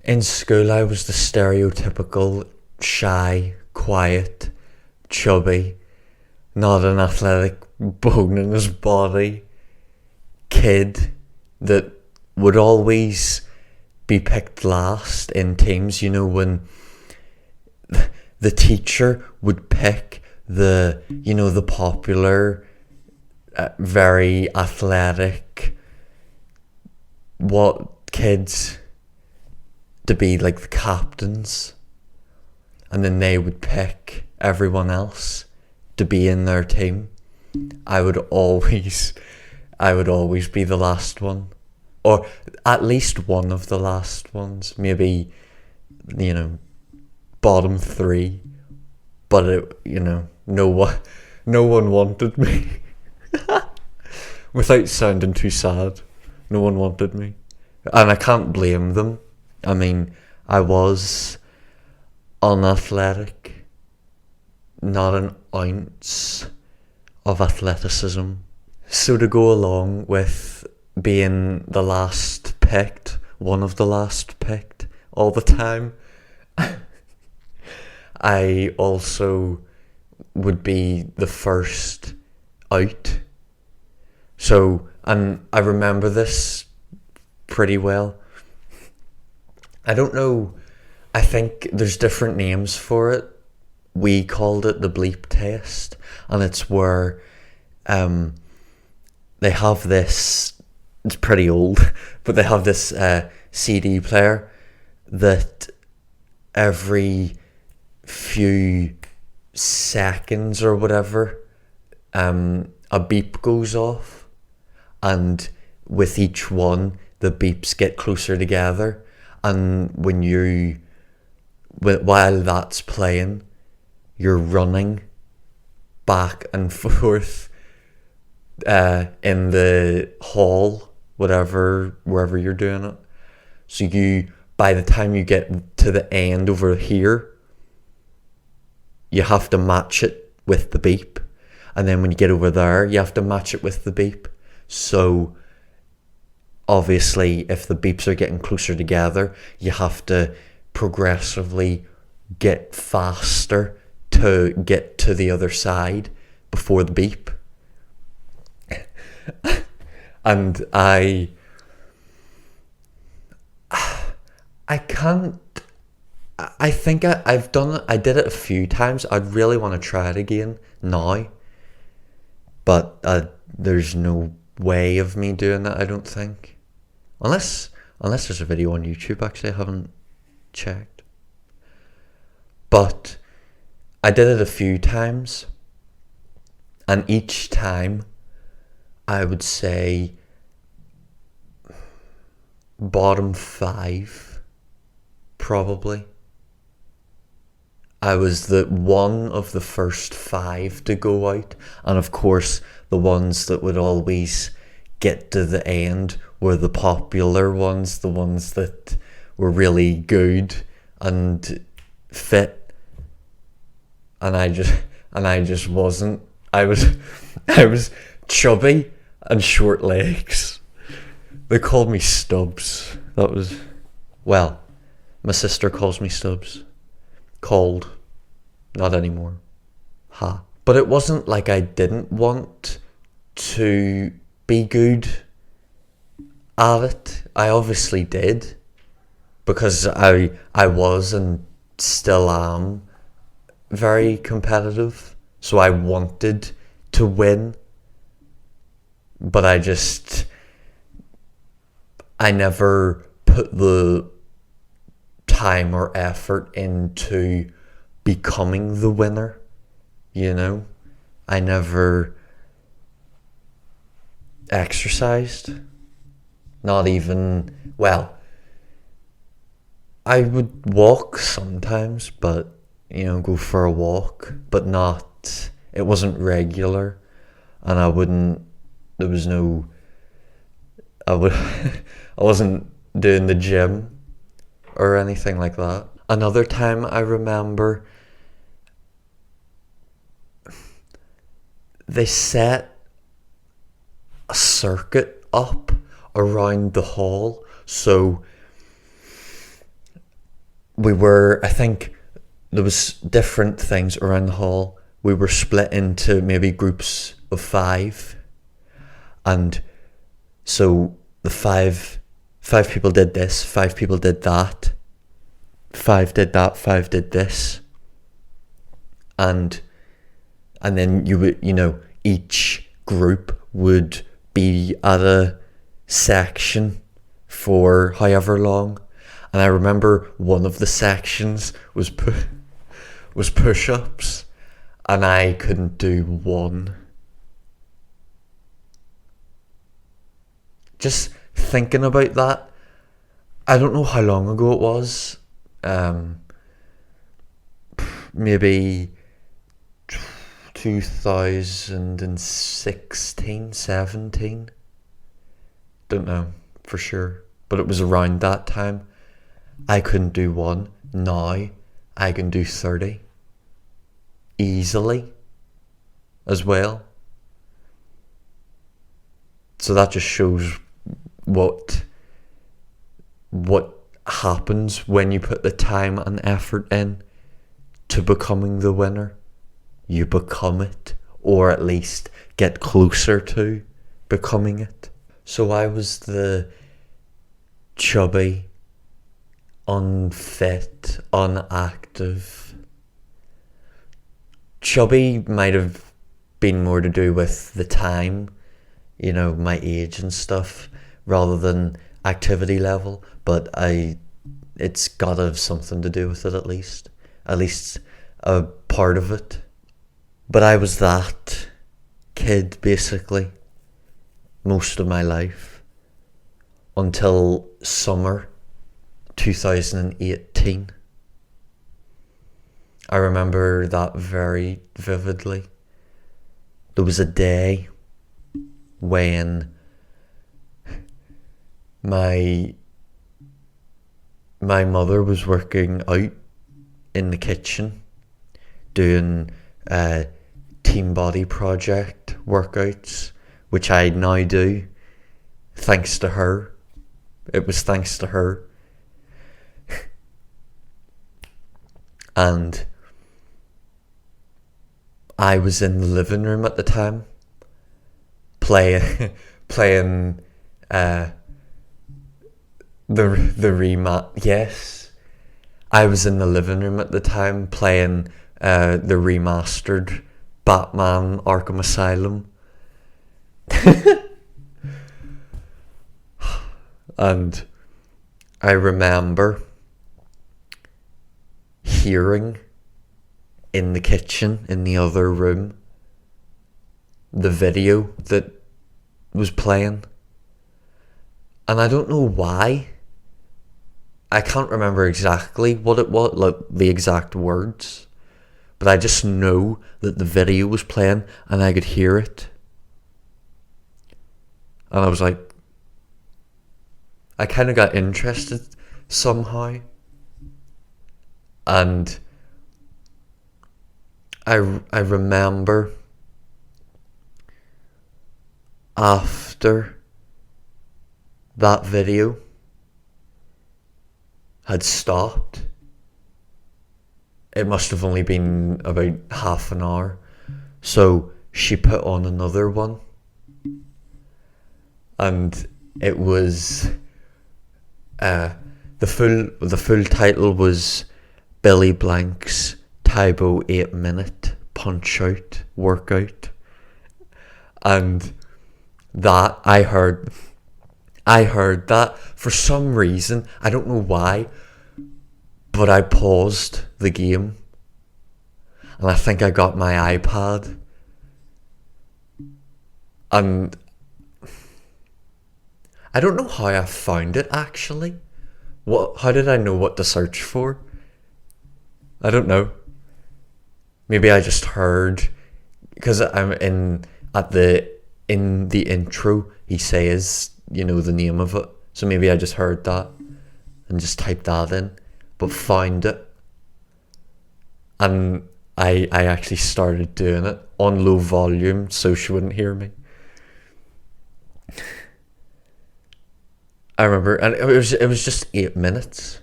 In school, I was the stereotypical shy, quiet, chubby, not an athletic bone in his body kid that would always be picked last in teams. You know, when the teacher would pick the popular, very athletic, kids to be like the captains, and then they would pick everyone else to be in their team. I would always be the last one, or at least one of the last ones. Maybe, bottom three. But no one wanted me. Without sounding too sad, no one wanted me, and I can't blame them. I mean, I was unathletic, not an ounce of athleticism. So to go along with being the last picked, one of the last picked all the time, I also would be the first out. So, and I remember this pretty well. I don't know, I think there's different names for it. We called it the bleep test, and it's where they have this, it's pretty old, but they have this CD player that every few seconds or whatever, a beep goes off, and with each one the beeps get closer together, and while that's playing, you're running back and forth in the hall, wherever you're doing it. So by the time you get to the end over here, you have to match it with the beep. And then when you get over there, you have to match it with the beep. So obviously, if the beeps are getting closer together, you have to progressively get faster to get to the other side before the beep. And I can't, I think I've done it, I did it a few times. I'd really want to try it again now, but there's no way of me doing that, I don't think. Unless there's a video on YouTube, actually, I haven't checked. But I did it a few times, and each time I would say bottom 5, probably. I was the one of the first 5 to go out, and of course the ones that would always get to the end were the popular ones, the ones that were really good and fit, and I just wasn't. I was chubby and short legs. They called me Stubbs. Well, my sister calls me Stubbs. Called, not anymore. Ha. But it wasn't like I didn't want to be good at it. I obviously did, because I was and still am very competitive. So I wanted to win, but I never put the time or effort into becoming the winner, I never exercised, not even, well, I would walk sometimes, but, go for a walk, but not, it wasn't regular, and I wasn't doing the gym or anything like that. Another time I remember, they set a circuit up around the hall. So I think there was different things around the hall. We were split into maybe groups of 5, and so the five people did this, 5 people did that, 5 did that, 5 did this, and then you would, each group would be at a section for however long. And I remember one of the sections was push-ups, and I couldn't do one. Just thinking about that, I don't know how long ago it was. Maybe 2016, 17. Don't know for sure, but it was around that time. I couldn't do one. Now I can do 30 easily as well. So that just shows what happens when you put the time and effort in to becoming the winner. You become it, or at least get closer to becoming it. So I was the chubby, unfit, unactive. Chubby might have been more to do with the time, my age and stuff, rather than activity level, but it's gotta have something to do with it, at least a part of it. But I was that kid basically most of my life until summer 2018. I remember that very vividly. There was a day when my mother was working out in the kitchen doing team body project workouts, which I now do thanks to her. It was thanks to her. And I was in the living room at the time playing the rematch. Yes, I was in the living room at the time playing the remastered Batman Arkham Asylum. And I remember hearing in the kitchen, in the other room, the video that was playing. And I don't know why. I can't remember exactly what it was, like the exact words. But I just know that the video was playing and I could hear it. And I was like, I kind of got interested somehow. And I remember after that video had stopped, it must have only been about half an hour, so she put on another one, and it was the full title was Billy Blank's Tybo 8-minute punch out workout. And that I heard that for some reason, I don't know why, but I paused the game and I think I got my iPad and I don't know how I found it actually. How did I know what to search for? I don't know. Maybe I just heard, because I'm in the intro he says, the name of it. So maybe I just heard that and just typed that in, but found it. And I actually started doing it on low volume so she wouldn't hear me. I remember, and it was just 8 minutes.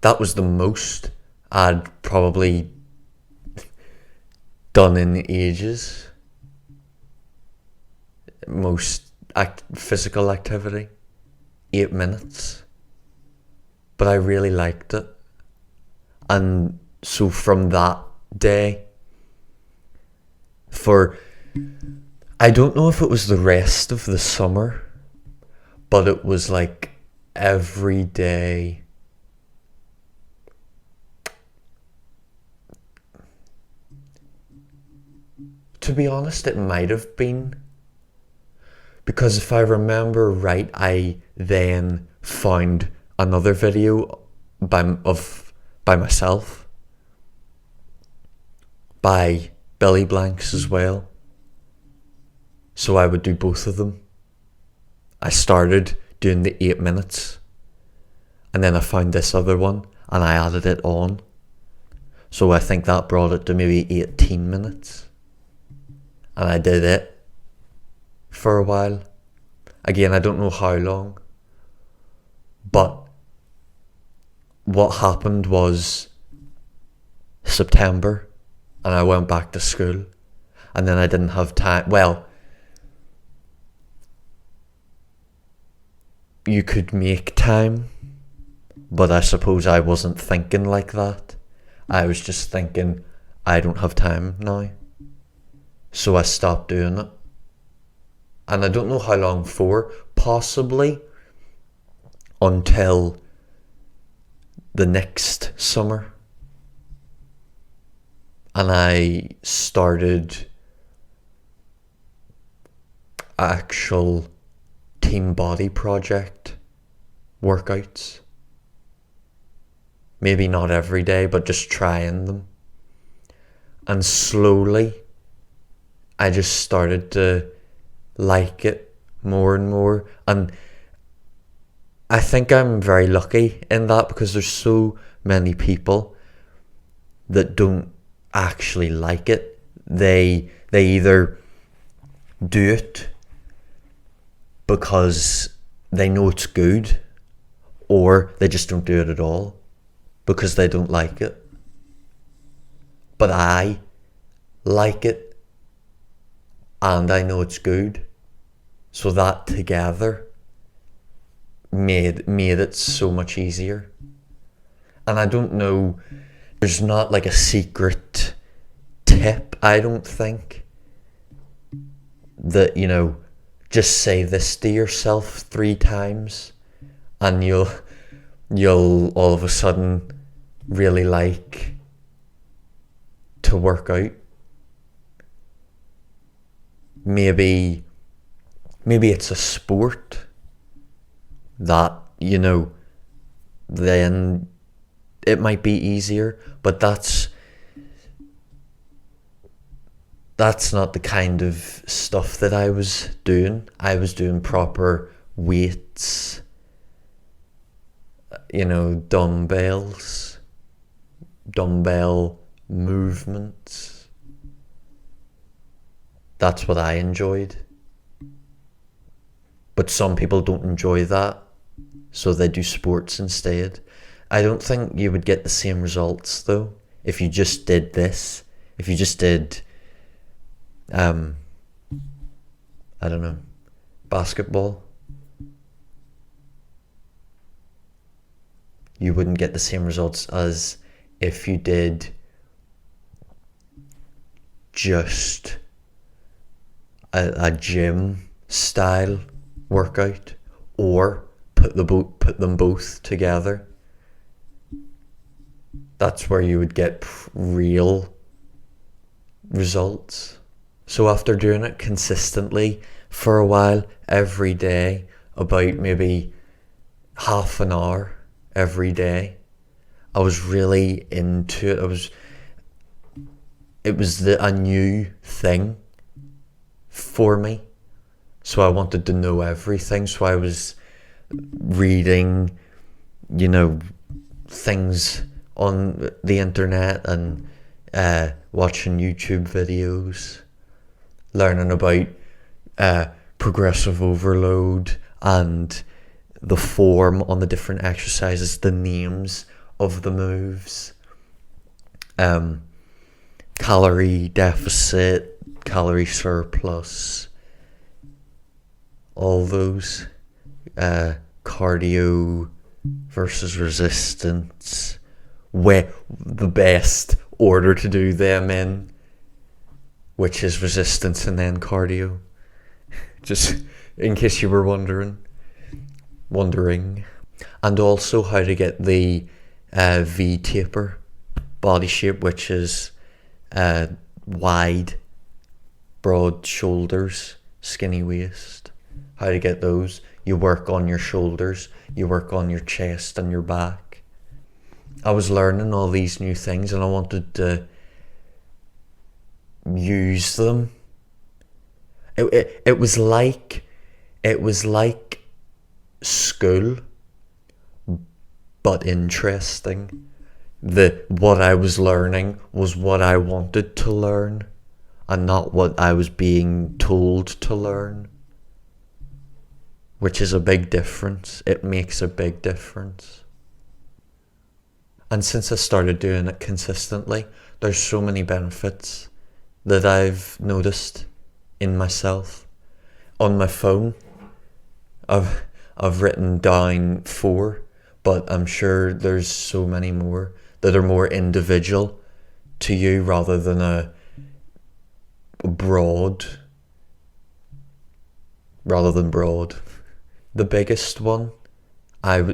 that was the most I'd probably done in ages. Most physical activity, 8 minutes. But I really liked it. And so from that day, I don't know if it was the rest of the summer, but it was like every day. To be honest, it might have been. Because if I remember right, I then found another video by myself, by Billy Blanks as well. So I would do both of them. I started doing the 8 minutes, and then I found this other one, and I added it on. So I think that brought it to maybe 18 minutes. And I did it for a while. Again, I don't know how long. But what happened was September, and I went back to school, and then I didn't have time. Well, you could make time, but I suppose I wasn't thinking like that. I was just thinking, I don't have time now. So I stopped doing it. And I don't know how long for, possibly until the next summer. And I started actual team body project workouts. Maybe not every day, but just trying them. And slowly, I just started to like it more and more. And I think I'm very lucky in that, because there's so many people that don't actually like it. They either do it because they know it's good, or they just don't do it at all because they don't like it. But I like it, and I know it's good. So that together made it so much easier. And I don't know, there's not like a secret tip, I don't think, that, you know, just say this to yourself 3 times and you'll all of a sudden really like to work out. Maybe it's a sport that, you know, then it might be easier, but that's not the kind of stuff that I was doing. I was doing proper weights, you know, dumbbell movements. That's what I enjoyed. But some people don't enjoy that, so they do sports instead. I don't think you would get the same results though if you just did this. If you just did I don't know, basketball. You wouldn't get the same results as if you did just a gym style workout, or put them both together. That's where you would get real results. So after doing it consistently for a while, every day, about maybe half an hour every day, I was really into it. It was a new thing for me. So I wanted to know everything. So I was reading, you know, things on the internet and watching YouTube videos, learning about progressive overload and the form on the different exercises, the names of the moves. Calorie deficit, calorie surplus, all those. Cardio versus resistance. Where the best order to do them in, which is resistance and then cardio. Just in case you were wondering. And also how to get the V-taper body shape, which is wide, broad shoulders, skinny waist. How to get those. You work on your shoulders, you work on your chest and your back. I was learning all these new things and I wanted to use them. It was like school, but interesting. What I was learning was what I wanted to learn and not what I was being told to learn, which is a big difference. It makes a big difference. And since I started doing it consistently, there's so many benefits that I've noticed in myself. On my phone, I've written down 4, but I'm sure there's so many more that are more individual to you rather than a broad. The biggest one,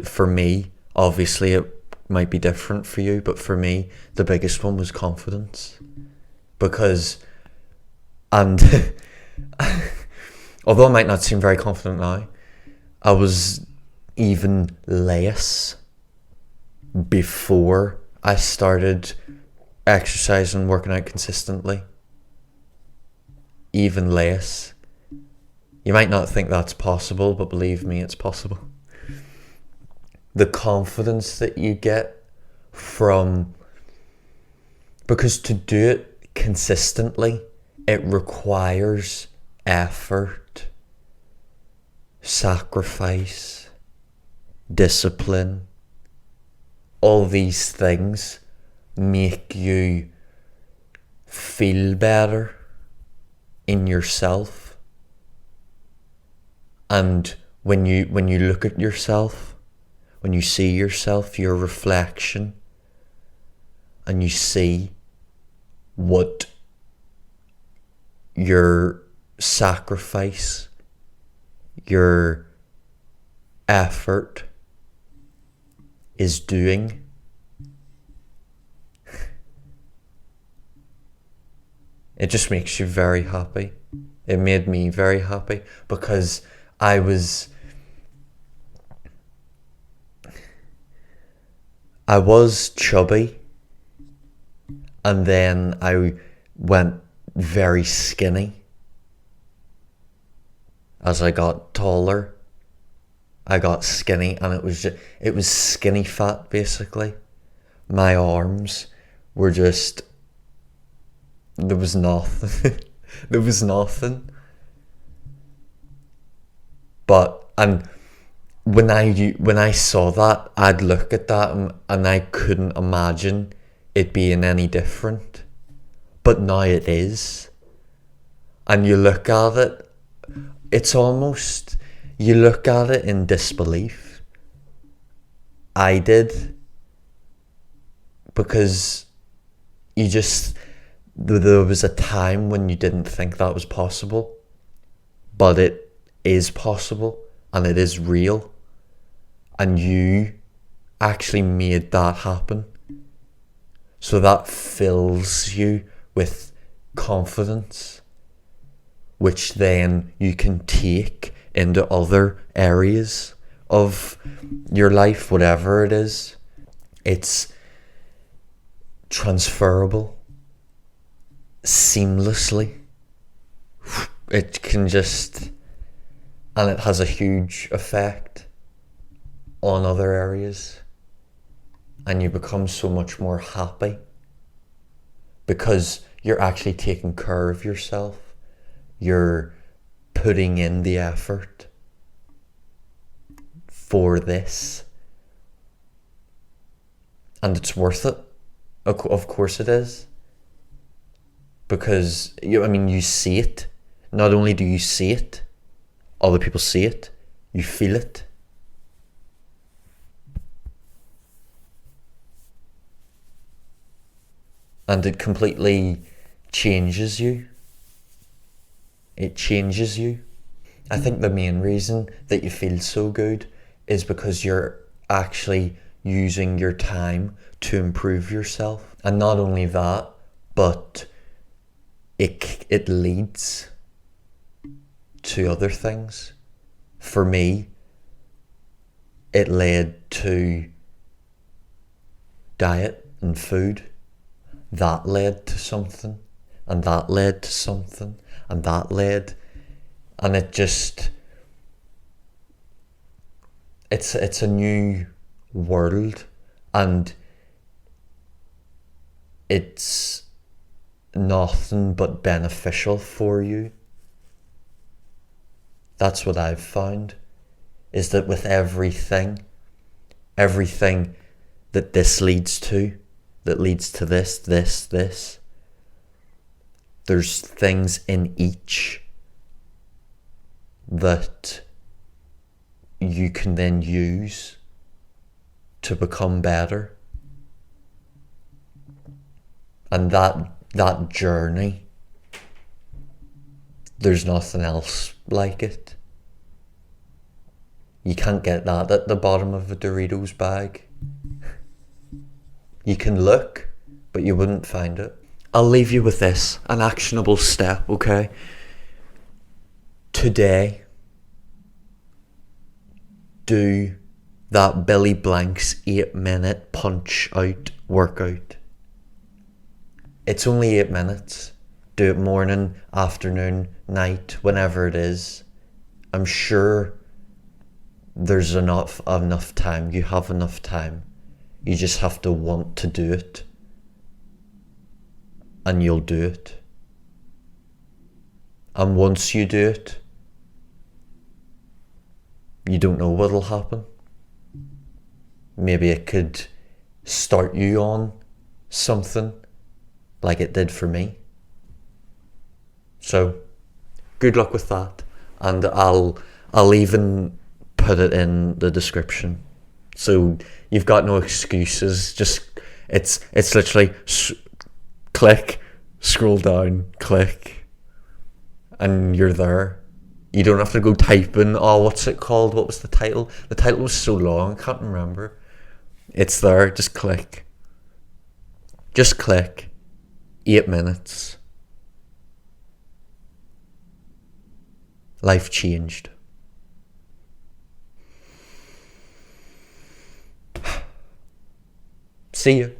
for me, obviously it might be different for you, but for me, the biggest one was confidence. Because, and although I might not seem very confident now, I was even less before I started exercising, working out consistently. Even less. You might not think that's possible, but believe me, it's possible. The confidence that you get because to do it consistently, it requires effort, sacrifice, discipline. All these things make you feel better in yourself. And when you look at yourself, when you see yourself, your reflection, and you see what your sacrifice, your effort is doing, it just makes you very happy. It made me very happy because I was chubby, and then I went very skinny. As I got taller, I got skinny, and it was skinny fat basically. My arms were just, there was nothing. There was nothing. But, and when I saw that, I'd look at that and I couldn't imagine it being any different. But now it is. And you look at it, it's almost, you look at it in disbelief. I did. Because there was a time when you didn't think that was possible. But it is possible and it is real. And you actually made that happen. So that fills you with confidence, which then you can take into other areas of your life, whatever it is. It's transferable seamlessly. It can just, and it has a huge effect on other areas, and you become so much more happy because you're actually taking care of yourself. You're putting in the effort for this, And it's worth it. Of course it is. Because, you see it. Not only do you see it, other people see it, you feel it. And it completely changes you. It changes you. I think the main reason that you feel so good is because you're actually using your time to improve yourself. And not only that, but it leads to other things. For me, it led to diet and food. That led to something, and that led to something, and that led, and it just, it's a new world, and it's nothing but beneficial for you. That's what I've found, is that with everything that this leads to, that leads to this, there's things in each that you can then use to become better. And that journey, there's nothing else like it. You can't get that at the bottom of a Doritos bag. You can look, but you wouldn't find it. I'll leave you with this, an actionable step, okay? Today, do that Billy Blank's 8-minute punch out workout. It's only 8 minutes. Do it morning, afternoon, night, whenever it is. I'm sure there's enough time. You have enough time. You just have to want to do it. And you'll do it. And once you do it, you don't know what'll happen. Maybe it could start you on something like it did for me. So, good luck with that. And I'll even put it in the description. So you've got no excuses. Just it's literally click, scroll down, click, and you're there. You don't have to go typing, oh, what's it called? What was the title? The title was so long, I can't remember. It's there, just click. Just click. 8 minutes. Life changed. See you.